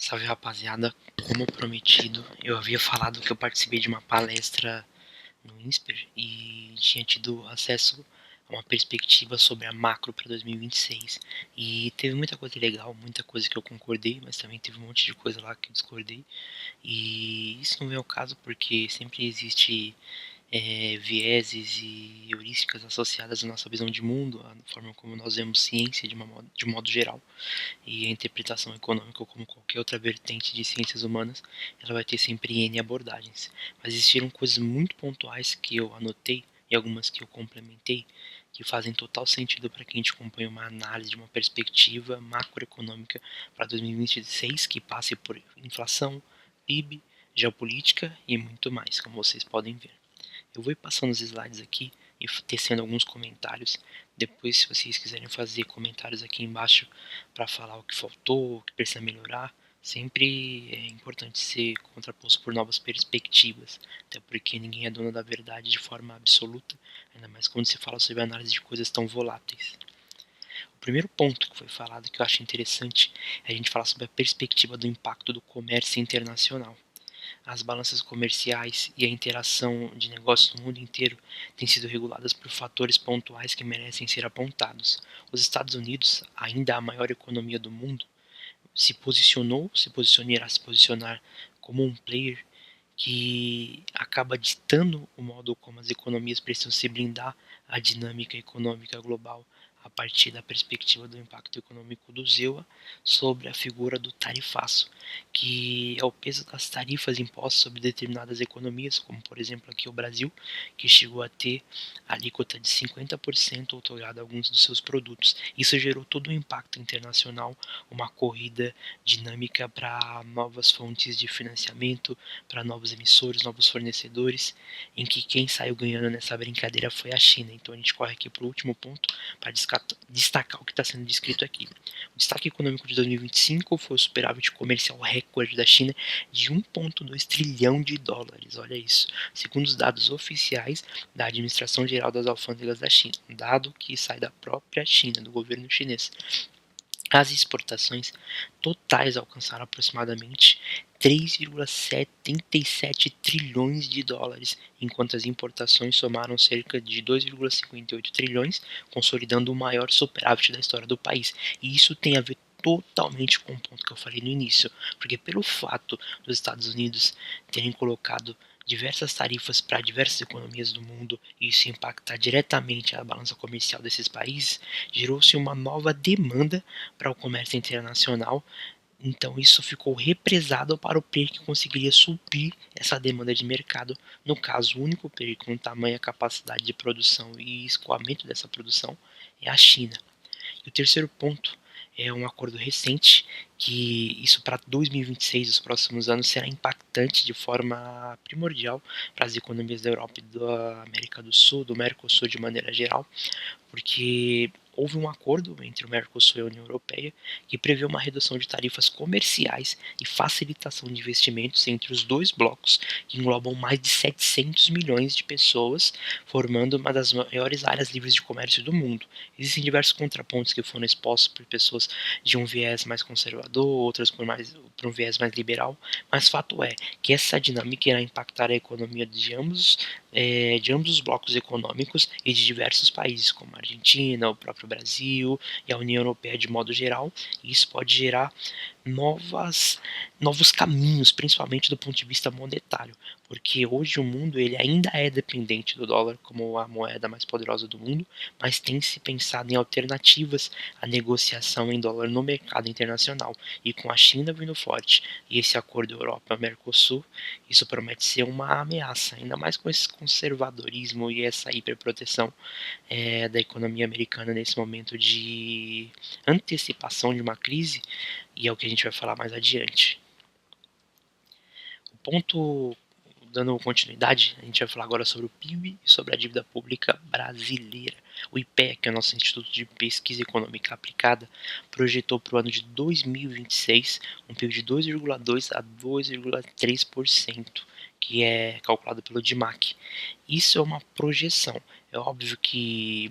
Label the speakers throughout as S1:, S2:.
S1: Salve, rapaziada, como prometido, eu havia falado que eu participei de uma palestra no INSPER e tinha tido acesso a uma perspectiva sobre a macro para 2026 e teve muita coisa legal, muita coisa que eu concordei, mas também teve um monte de coisa lá que eu discordei, e isso não é o caso porque sempre existe vieses e heurísticas associadas à nossa visão de mundo, à forma como nós vemos ciência de modo geral, e a interpretação econômica, como qualquer outra vertente de ciências humanas, ela vai ter sempre N abordagens. Mas existiram coisas muito pontuais que eu anotei e algumas que eu complementei que fazem total sentido para quem a gente acompanha uma análise de uma perspectiva macroeconômica para 2026 que passe por inflação, PIB, geopolítica e muito mais, como vocês podem ver. Eu vou ir passando os slides aqui e tecendo alguns comentários. Depois, se vocês quiserem fazer comentários aqui embaixo para falar o que faltou, o que precisa melhorar, sempre é importante ser contraposto por novas perspectivas, até porque ninguém é dono da verdade de forma absoluta, ainda mais quando se fala sobre análise de coisas tão voláteis. O primeiro ponto que foi falado que eu acho interessante é a gente falar sobre a perspectiva do impacto do comércio internacional. As balanças comerciais e a interação de negócios no mundo inteiro têm sido reguladas por fatores pontuais que merecem ser apontados. Os Estados Unidos, ainda a maior economia do mundo, se posicionar como um player que acaba ditando o modo como as economias precisam se blindar à dinâmica econômica global a partir da perspectiva do impacto econômico do ZEUA sobre a figura do tarifaço, que é o peso das tarifas impostas sobre determinadas economias, como por exemplo aqui o Brasil, que chegou a ter a alíquota de 50% otorgada a alguns dos seus produtos. Isso gerou todo um impacto internacional, uma corrida dinâmica para novas fontes de financiamento, para novos emissores, novos fornecedores, em que quem saiu ganhando nessa brincadeira foi a China. Então a gente corre aqui para o último ponto para destacar o que está sendo descrito aqui. O destaque econômico de 2025 foi o superávit comercial recorde da China de 1,2 trilhão de dólares. Olha isso, segundo os dados oficiais da Administração Geral das Alfândegas da China, um dado que sai da própria China, do governo chinês. As exportações totais alcançaram aproximadamente 3,77 trilhões de dólares, enquanto as importações somaram cerca de 2,58 trilhões, consolidando o maior superávit da história do país. E isso tem a ver totalmente com o ponto que eu falei no início, porque pelo fato dos Estados Unidos terem colocado diversas tarifas para diversas economias do mundo e isso impactar diretamente a balança comercial desses países, gerou-se uma nova demanda para o comércio internacional. Então isso ficou represado para o player que conseguiria suprir essa demanda de mercado. No caso, o único player com tamanha capacidade de produção e escoamento dessa produção é a China. E o terceiro ponto é um acordo recente, que isso para 2026, os próximos anos, será impactante de forma primordial para as economias da Europa e da América do Sul, do Mercosul de maneira geral, porque houve um acordo entre o Mercosul e a União Europeia que prevê uma redução de tarifas comerciais e facilitação de investimentos entre os dois blocos, que englobam mais de 700 milhões de pessoas, formando uma das maiores áreas livres de comércio do mundo. Existem diversos contrapontos que foram expostos por pessoas de um viés mais conservador, outras por um viés mais liberal, mas fato é que essa dinâmica irá impactar a economia de ambos os blocos econômicos e de diversos países, como a Argentina, o próprio Brasil e a União Europeia de modo geral, e isso pode gerar novos caminhos, principalmente do ponto de vista monetário, porque hoje o mundo ele ainda é dependente do dólar como a moeda mais poderosa do mundo, mas tem se pensado em alternativas à negociação em dólar no mercado internacional, e com a China vindo forte e esse acordo Europa-Mercosul, isso promete ser uma ameaça, ainda mais com esse conservadorismo e essa hiperproteção da economia americana nesse momento de antecipação de uma crise, e é o que a gente vai falar mais adiante. O ponto, dando continuidade, a gente vai falar agora sobre o PIB e sobre a dívida pública brasileira. O IPEA, que é o nosso Instituto de Pesquisa Econômica Aplicada, projetou para o ano de 2026 um PIB de 2,2% a 2,3%, que é calculado pelo DIMAC. Isso é uma projeção. É óbvio que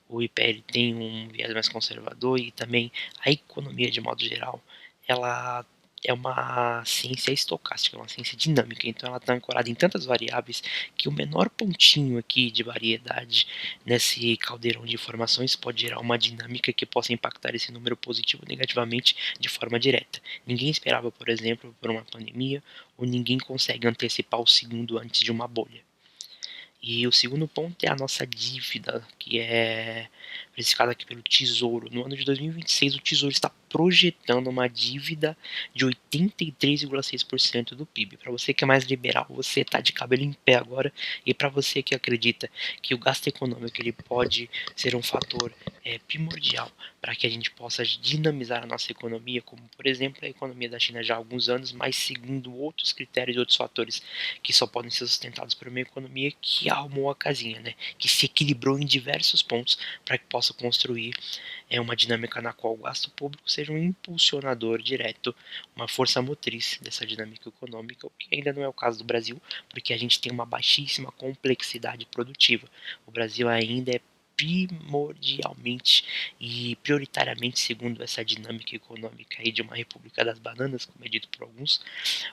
S1: o IPL tem um viés mais conservador e também a economia de modo geral, ela é uma ciência estocástica, é uma ciência dinâmica, então ela está ancorada em tantas variáveis que o menor pontinho aqui de variedade nesse caldeirão de informações pode gerar uma dinâmica que possa impactar esse número positivo ou negativamente de forma direta. Ninguém esperava, por exemplo, por uma pandemia, ou ninguém consegue antecipar o segundo antes de uma bolha. E o segundo ponto é a nossa dívida, que é precificada aqui pelo Tesouro. No ano de 2026, o Tesouro está projetando uma dívida de 83,6% do PIB. Para você que é mais liberal, você está de cabelo em pé agora. E para você que acredita que o gasto econômico ele pode ser um fator primordial para que a gente possa dinamizar a nossa economia, como por exemplo a economia da China já há alguns anos, mas seguindo outros critérios e outros fatores que só podem ser sustentados por uma economia que arrumou a casinha, né? Que se equilibrou em diversos pontos para que possa construir uma dinâmica na qual o gasto público seja um impulsionador direto, uma força motriz dessa dinâmica econômica, o que ainda não é o caso do Brasil, porque a gente tem uma baixíssima complexidade produtiva. O Brasil ainda é primordialmente e prioritariamente, segundo essa dinâmica econômica aí de uma república das bananas, como é dito por alguns,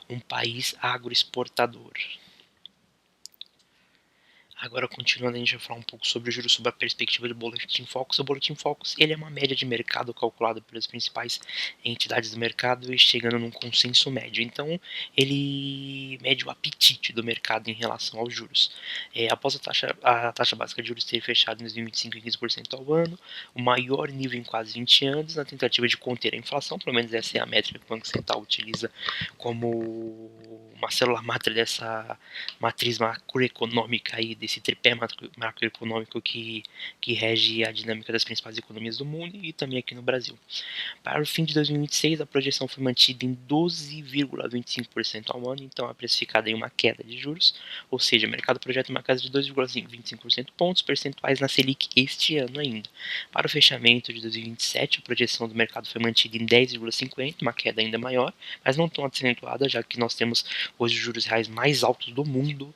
S1: um país agroexportador. Agora, continuando, a gente vai falar um pouco sobre o juros sob a perspectiva do Boletim Focus. O Boletim Focus ele é uma média de mercado calculada pelas principais entidades do mercado e chegando num consenso médio. Então, ele mede o apetite do mercado em relação aos juros. Após a taxa básica de juros ter fechado em 2025 em 15% ao ano, o maior nível em quase 20 anos, na tentativa de conter a inflação, pelo menos essa é a métrica que o Banco Central utiliza como uma célula máter dessa matriz macroeconômica aí, desse tripé macroeconômico que rege a dinâmica das principais economias do mundo e também aqui no Brasil. Para o fim de 2026, a projeção foi mantida em 12,25% ao ano, então é precificada em uma queda de juros, ou seja, o mercado projeta uma queda de 2,25% pontos percentuais na Selic este ano ainda. Para o fechamento de 2027, a projeção do mercado foi mantida em 10,50%, uma queda ainda maior, mas não tão acentuada, já que nós temos hoje os juros reais mais altos do mundo.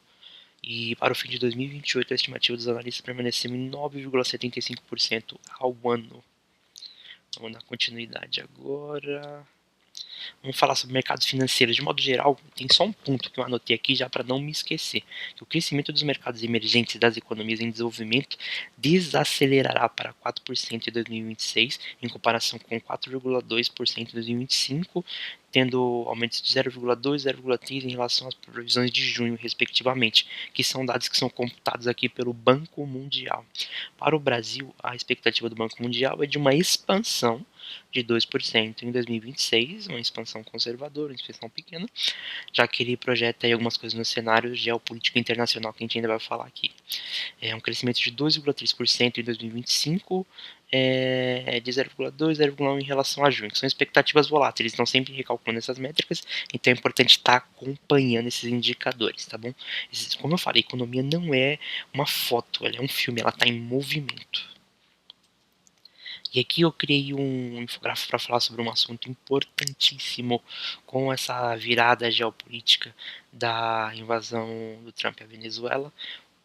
S1: E para o fim de 2028, a estimativa dos analistas permaneceu em 9,75% ao ano. Vamos dar continuidade agora. Vamos falar sobre mercados financeiros de modo geral. Tem só um ponto que eu anotei aqui já para não me esquecer, que o crescimento dos mercados emergentes e das economias em desenvolvimento desacelerará para 4% em 2026, em comparação com 4,2% em 2025, tendo aumentos de 0,2 e 0,3 em relação às previsões de junho, respectivamente, que são dados que são computados aqui pelo Banco Mundial. Para o Brasil, a expectativa do Banco Mundial é de uma expansão de 2% em 2026, uma expansão conservadora, uma expansão pequena, já que ele projeta aí algumas coisas no cenário geopolítico internacional que a gente ainda vai falar aqui. Um crescimento de 2,3% em 2025, de 0,2, 0,1 em relação a junho, que são expectativas voláteis, eles estão sempre recalculando essas métricas, então é importante estar acompanhando esses indicadores, tá bom? Como eu falei, a economia não é uma foto, ela é um filme, ela está em movimento. E aqui eu criei um infográfico para falar sobre um assunto importantíssimo com essa virada geopolítica da invasão do Trump à Venezuela.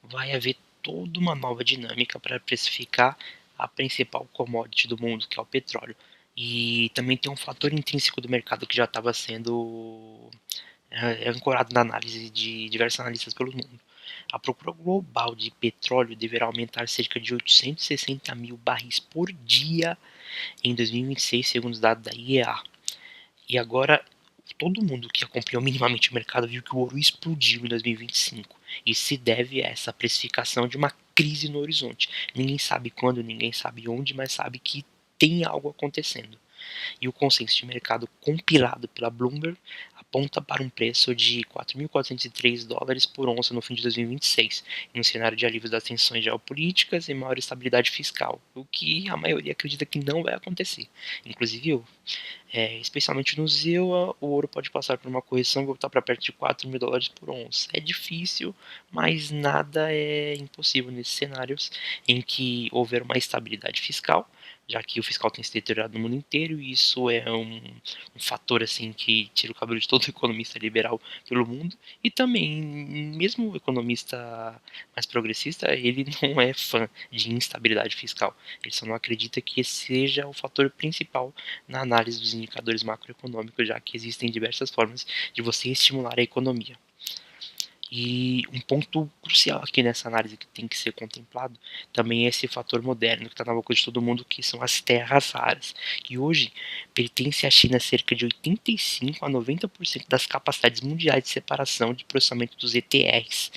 S1: Vai haver toda uma nova dinâmica para precificar a principal commodity do mundo, que é o petróleo. E também tem um fator intrínseco do mercado que já estava sendo ancorado na análise de diversos analistas pelo mundo. A procura global de petróleo deverá aumentar cerca de 860 mil barris por dia em 2026, segundo os dados da IEA. E agora, todo mundo que acompanhou minimamente o mercado viu que o ouro explodiu em 2025. Isso se deve a essa precificação de uma crise no horizonte. Ninguém sabe quando, ninguém sabe onde, mas sabe que tem algo acontecendo. E o consenso de mercado compilado pela Bloomberg aponta para um preço de 4.403 dólares por onça no fim de 2026, em um cenário de alívio das tensões geopolíticas e maior estabilidade fiscal, o que a maioria acredita que não vai acontecer, inclusive eu. Especialmente no ZEUA, o ouro pode passar por uma correção e voltar para perto de 4 mil dólares por onça. É difícil, mas nada é impossível nesses cenários em que houver uma estabilidade fiscal, já que o fiscal tem se deteriorado no mundo inteiro, e isso é um fator assim que tira o cabelo de todo economista liberal pelo mundo, e também, mesmo o economista mais progressista, ele não é fã de instabilidade fiscal, ele só não acredita que esse seja o fator principal na análise dos indicadores macroeconômicos, já que existem diversas formas de você estimular a economia. E um ponto crucial aqui nessa análise que tem que ser contemplado também é esse fator moderno que está na boca de todo mundo, que são as terras raras, que hoje pertence à China cerca de 85 a 90% das capacidades mundiais de separação de processamento dos ETRs.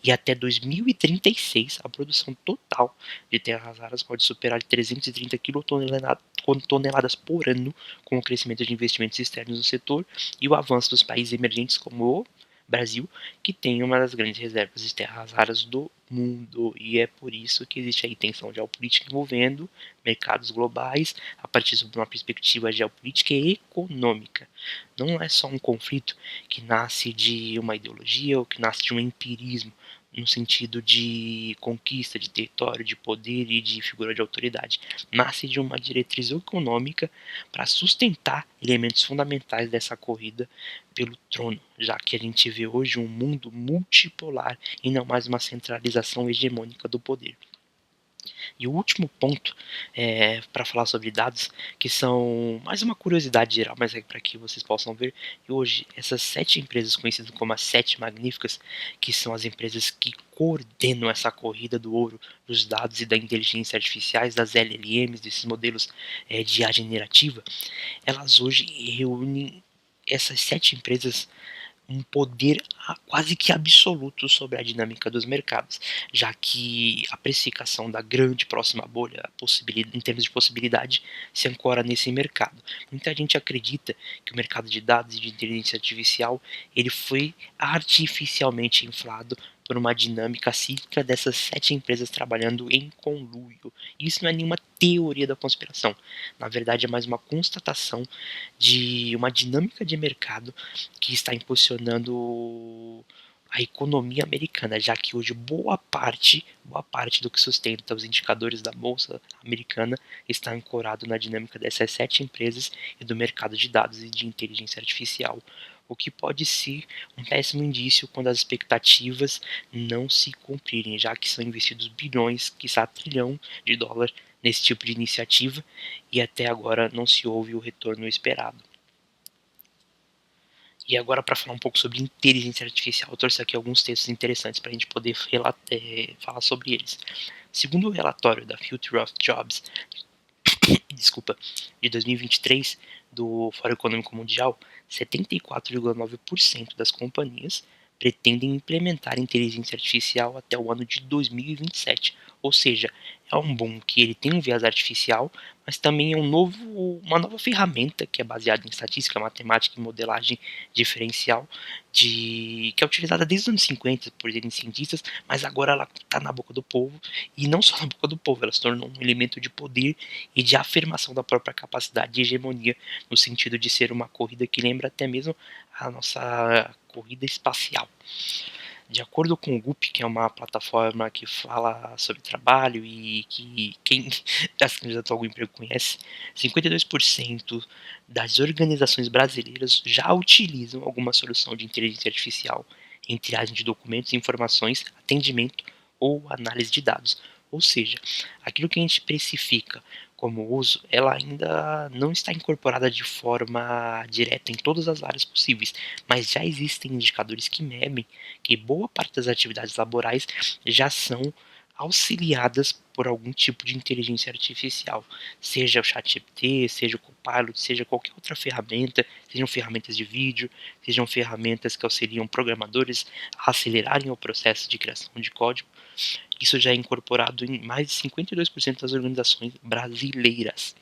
S1: E até 2036, a produção total de terras raras pode superar 330 quilotoneladas por ano, com o crescimento de investimentos externos no setor e o avanço dos países emergentes como o Brasil, que tem uma das grandes reservas de terras raras do mundo, e é por isso que existe a tensão geopolítica envolvendo mercados globais a partir de uma perspectiva geopolítica e econômica. Não é só um conflito que nasce de uma ideologia ou que nasce de um empirismo, no sentido de conquista de território, de poder e de figura de autoridade. Nasce de uma diretriz econômica para sustentar elementos fundamentais dessa corrida pelo trono, já que a gente vê hoje um mundo multipolar e não mais uma centralização hegemônica do poder. E o último ponto para falar sobre dados, que são mais uma curiosidade geral, mas é para que vocês possam ver, que hoje essas 7 empresas conhecidas como as 7 magníficas, que são as empresas que coordenam essa corrida do ouro dos dados e da inteligência artificiais, das LLMs, desses modelos de IA generativa, elas hoje reúnem essas 7 empresas um poder quase que absoluto sobre a dinâmica dos mercados, já que a precificação da grande próxima bolha, em termos de possibilidade, se ancora nesse mercado. Muita gente acredita que o mercado de dados e de inteligência artificial ele foi artificialmente inflado por uma dinâmica cíclica dessas 7 empresas trabalhando em conluio. Isso não é nenhuma teoria da conspiração. Na verdade, é mais uma constatação de uma dinâmica de mercado que está impulsionando a economia americana, já que hoje boa parte do que sustenta os indicadores da bolsa americana está ancorado na dinâmica dessas 7 empresas e do mercado de dados e de inteligência artificial, o que pode ser um péssimo indício quando as expectativas não se cumprirem, já que são investidos bilhões, quiçá trilhão de dólar nesse tipo de iniciativa e até agora não se houve o retorno esperado. E agora, para falar um pouco sobre inteligência artificial, eu trouxe aqui alguns textos interessantes para a gente poder falar sobre eles. Segundo o relatório da Future of Jobs, desculpa, de 2023 do Fórum Econômico Mundial, 74,9% das companhias pretendem implementar inteligência artificial até o ano de 2027. Ou seja, é um boom que ele tem um viés artificial, mas também é uma nova ferramenta que é baseada em estatística, matemática e modelagem diferencial, que é utilizada desde os anos 50 por cientistas, mas agora ela está na boca do povo, e não só na boca do povo, ela se tornou um elemento de poder e de afirmação da própria capacidade de hegemonia, no sentido de ser uma corrida que lembra até mesmo a nossa corrida espacial. De acordo com o GUP, que é uma plataforma que fala sobre trabalho e que quem já se candidatou a algum emprego conhece, 52% das organizações brasileiras já utilizam alguma solução de inteligência artificial em triagem de documentos, informações, atendimento ou análise de dados. Ou seja, aquilo que a gente precifica como uso, ela ainda não está incorporada de forma direta em todas as áreas possíveis, mas já existem indicadores que medem que boa parte das atividades laborais já são auxiliadas por algum tipo de inteligência artificial, seja o ChatGPT, seja o Copilot, seja qualquer outra ferramenta, sejam ferramentas de vídeo, sejam ferramentas que auxiliam programadores a acelerarem o processo de criação de código. Isso já é incorporado em mais de 52% das organizações brasileiras.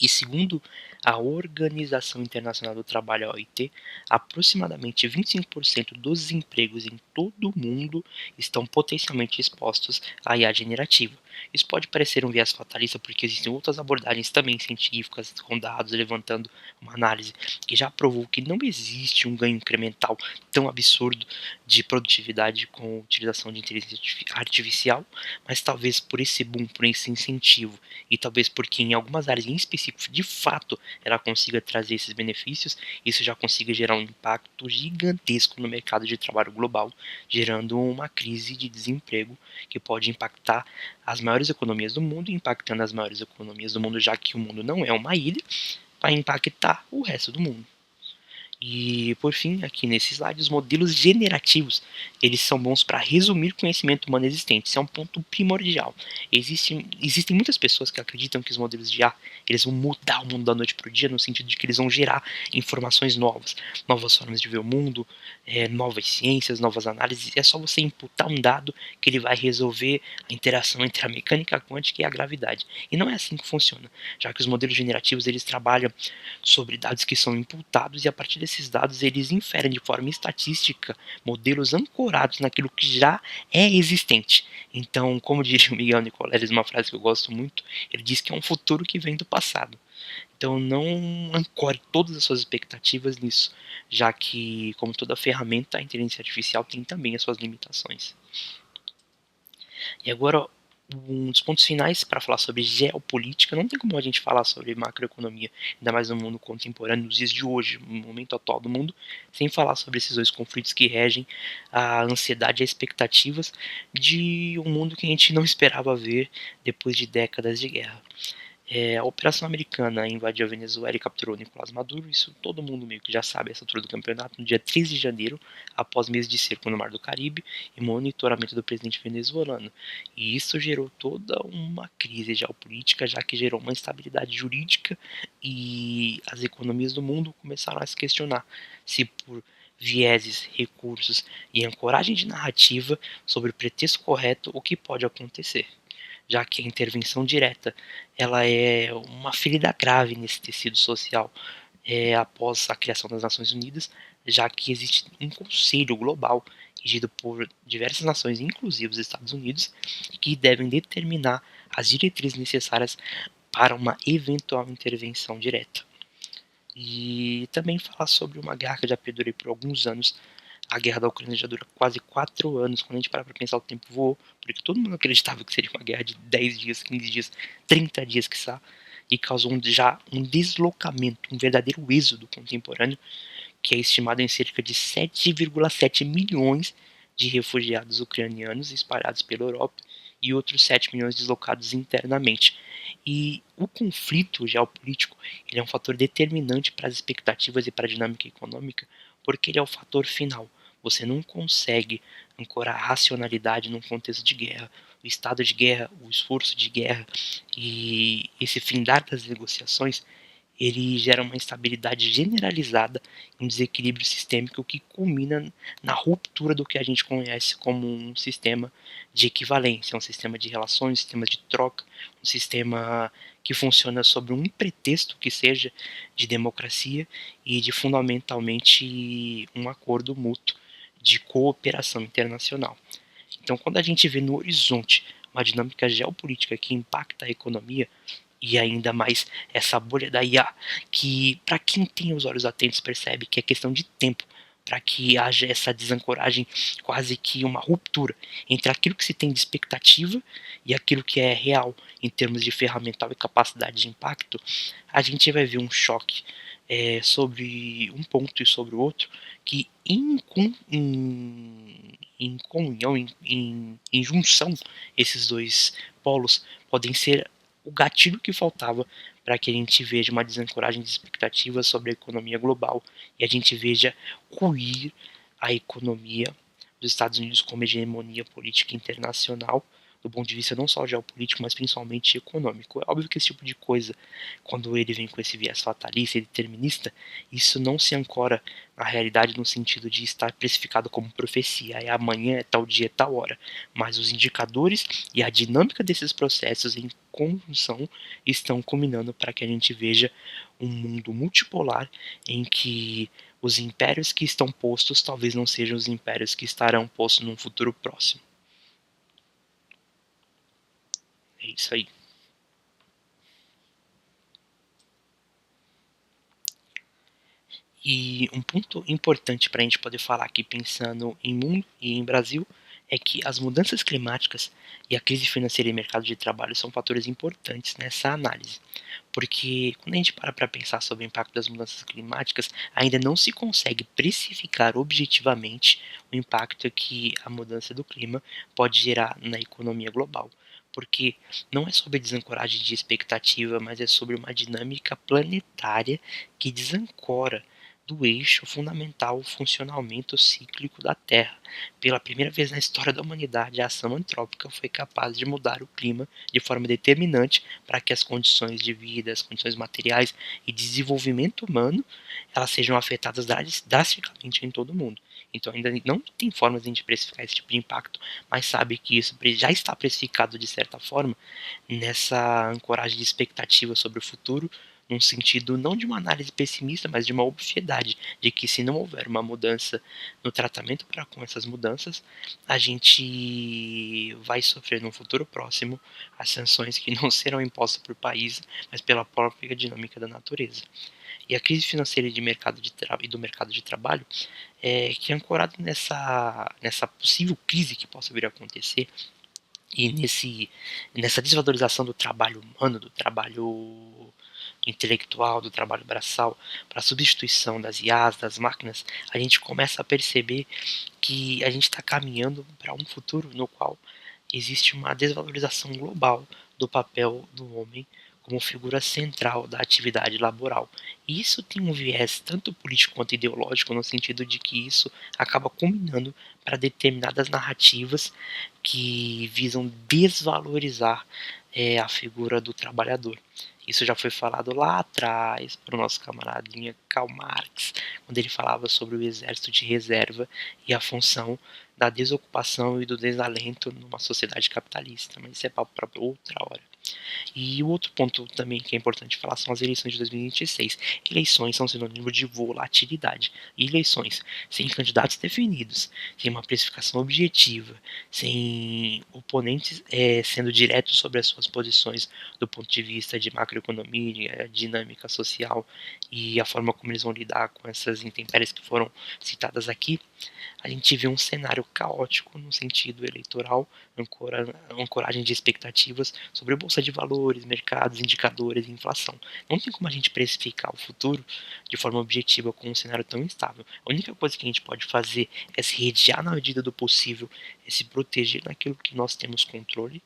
S1: E segundo a Organização Internacional do Trabalho, a OIT, aproximadamente 25% dos empregos em todo o mundo estão potencialmente expostos à IA generativa. Isso pode parecer um viés fatalista porque existem outras abordagens também científicas com dados levantando uma análise que já provou que não existe um ganho incremental tão absurdo de produtividade com a utilização de inteligência artificial, mas talvez por esse boom, por esse incentivo, e talvez porque em algumas áreas em específico, de fato, ela consiga trazer esses benefícios, isso já consiga gerar um impacto gigantesco no mercado de trabalho global, gerando uma crise de desemprego que pode impactar as maiores economias do mundo, impactando as maiores economias do mundo, já que o mundo não é uma ilha, vai impactar o resto do mundo. E, por fim, aqui nesse slide, os modelos generativos, eles são bons para resumir conhecimento humano existente. Isso é um ponto primordial. Existem muitas pessoas que acreditam que os modelos de IA, eles vão mudar o mundo da noite para o dia, no sentido de que eles vão gerar informações novas, novas formas de ver o mundo, novas ciências, novas análises. É só você imputar um dado que ele vai resolver a interação entre a mecânica quântica e a gravidade. E não é assim que funciona, já que os modelos generativos, eles trabalham sobre dados que são imputados e a partir desses dados eles inferem de forma estatística modelos ancorados naquilo que já é existente. Então, como diria o Miguel Nicoleles, uma frase que eu gosto muito, ele diz que é um futuro que vem do passado. Então não ancore todas as suas expectativas nisso, já que, como toda ferramenta, a inteligência artificial tem também as suas limitações. E agora, um dos pontos finais para falar sobre geopolítica, não tem como a gente falar sobre macroeconomia, ainda mais no mundo contemporâneo, nos dias de hoje, no momento atual do mundo, sem falar sobre esses dois conflitos que regem a ansiedade e as expectativas de um mundo que a gente não esperava ver depois de décadas de guerra. A Operação Americana invadiu a Venezuela e capturou Nicolás Maduro, isso todo mundo meio que já sabe, essa altura do campeonato, no dia 13 de janeiro, após meses de cerco no Mar do Caribe e monitoramento do presidente venezuelano. E isso gerou toda uma crise geopolítica, já que gerou uma instabilidade jurídica e as economias do mundo começaram a se questionar se por vieses, recursos e ancoragem de narrativa sobre o pretexto correto o que pode acontecer, já que a intervenção direta ela é uma ferida grave nesse tecido social após a criação das Nações Unidas, já que existe um conselho global regido por diversas nações, inclusive os Estados Unidos, que devem determinar as diretrizes necessárias para uma eventual intervenção direta. E também falar sobre uma guerra que já perdurou por alguns anos. A guerra da Ucrânia já dura quase 4 anos. Quando a gente para pra pensar, o tempo voou, porque todo mundo acreditava que seria uma guerra de 10 dias, 15 dias, 30 dias, quiçá, e causou já um deslocamento, um verdadeiro êxodo contemporâneo, que é estimado em cerca de 7,7 milhões de refugiados ucranianos espalhados pela Europa e outros 7 milhões deslocados internamente. E o conflito geopolítico ele é um fator determinante para as expectativas e para a dinâmica econômica, porque ele é o fator final. Você não consegue ancorar a racionalidade num contexto de guerra. O estado de guerra, o esforço de guerra e esse findar das negociações ele gera uma instabilidade generalizada e um desequilíbrio sistêmico que culmina na ruptura do que a gente conhece como um sistema de equivalência, um sistema de relações, um sistema de troca, um sistema que funciona sobre um pretexto que seja de democracia e de fundamentalmente um acordo mútuo de cooperação internacional. Então, quando a gente vê no horizonte uma dinâmica geopolítica que impacta a economia, e ainda mais essa bolha da IA, que para quem tem os olhos atentos percebe que é questão de tempo para que haja essa desancoragem, quase que uma ruptura entre aquilo que se tem de expectativa e aquilo que é real em termos de ferramental e capacidade de impacto, a gente vai ver um choque sobre um ponto e sobre o outro que em comunhão, em junção, esses dois polos podem ser o gatilho que faltava para que a gente veja uma desancoragem de expectativas sobre a economia global e a gente veja ruir a economia dos Estados Unidos como hegemonia política internacional, do ponto de vista não só geopolítico, mas principalmente econômico. É óbvio que esse tipo de coisa, quando ele vem com esse viés fatalista e determinista, isso não se ancora na realidade no sentido de estar precificado como profecia, é amanhã, é tal dia, é tal hora, mas os indicadores e a dinâmica desses processos em conjunção estão combinando para que a gente veja um mundo multipolar em que os impérios que estão postos talvez não sejam os impérios que estarão postos num futuro próximo. isso aí. E um ponto importante para a gente poder falar aqui pensando em mundo e em Brasil é que as mudanças climáticas e a crise financeira e mercado de trabalho são fatores importantes nessa análise. Porque quando a gente para pensar sobre o impacto das mudanças climáticas, ainda não se consegue precificar objetivamente o impacto que a mudança do clima pode gerar na economia global. Porque não é sobre desancoragem de expectativa, mas é sobre uma dinâmica planetária que desancora do eixo fundamental funcionamento cíclico da Terra. Pela primeira vez na história da humanidade, a ação antrópica foi capaz de mudar o clima de forma determinante para que as condições de vida, as condições materiais e desenvolvimento humano, elas sejam afetadas drasticamente em todo o mundo. Então ainda não tem formas de a gente precificar esse tipo de impacto, mas sabe que isso já está precificado de certa forma nessa ancoragem de expectativa sobre o futuro, num sentido não de uma análise pessimista, mas de uma obviedade, de que se não houver uma mudança no tratamento para com essas mudanças, a gente vai sofrer no futuro próximo as sanções que não serão impostas por país, mas pela própria dinâmica da natureza. E a crise financeira e, e do mercado de trabalho, que é ancorado nessa possível crise que possa vir a acontecer, e nessa desvalorização do trabalho humano, do trabalho intelectual, do trabalho braçal, para a substituição das IAs, das máquinas, a gente começa a perceber que a gente está caminhando para um futuro no qual existe uma desvalorização global do papel do homem como figura central da atividade laboral. E isso tem um viés tanto político quanto ideológico, no sentido de que isso acaba combinando para determinadas narrativas que visam desvalorizar a figura do trabalhador. Isso já foi falado lá atrás para o nosso camaradinha Karl Marx, quando ele falava sobre o exército de reserva e a função da desocupação e do desalento numa sociedade capitalista. Mas isso é papo para outra hora. E o outro ponto também que é importante falar são as eleições de 2026. Eleições são sinônimo de volatilidade. E eleições sem candidatos definidos, sem uma precificação objetiva, sem oponentes sendo diretos sobre as suas posições do ponto de vista de macroeconomia, dinâmica social e a forma como eles vão lidar com essas intempéries que foram citadas aqui, a gente vê um cenário caótico no sentido eleitoral, ancoragem de expectativas sobre a bolsa de valores, mercados, indicadores e inflação. Não tem como a gente precificar o futuro de forma objetiva com um cenário tão instável. A única coisa que a gente pode fazer é se redear na medida do possível, é se proteger naquilo que nós temos controle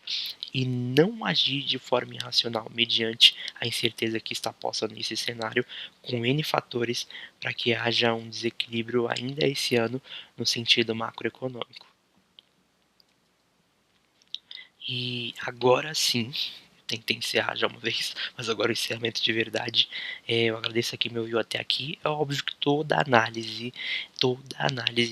S1: e não agir de forma irracional mediante a incerteza que está posta nesse cenário, com N fatores, para que haja um desequilíbrio ainda esse ano no sentido macroeconômico. E agora sim, tentei encerrar já uma vez, mas agora o encerramento de verdade. Eu agradeço a quem me ouviu até aqui. É óbvio que toda análise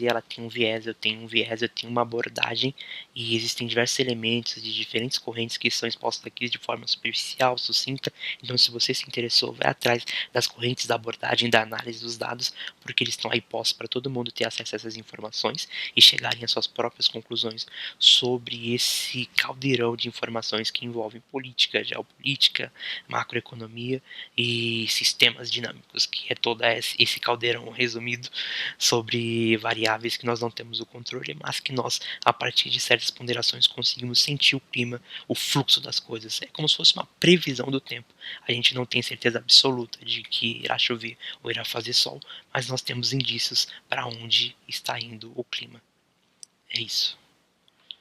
S1: ela tem um viés, eu tenho um viés, eu tenho uma abordagem, e existem diversos elementos de diferentes correntes que são expostos aqui de forma superficial, sucinta. Então, se você se interessou, vai atrás das correntes da abordagem, da análise dos dados, porque eles estão aí postos para todo mundo ter acesso a essas informações e chegarem às suas próprias conclusões sobre esse caldeirão de informações que envolvem política, geopolítica, macroeconomia e sistemas dinâmicos, que é todo esse caldeirão resumido sobre variáveis que nós não temos o controle, mas que nós, a partir de certas ponderações, conseguimos sentir o clima, o fluxo das coisas. É como se fosse uma previsão do tempo. A gente não tem certeza absoluta de que irá chover ou irá fazer sol, mas nós temos indícios para onde está indo o clima. É isso.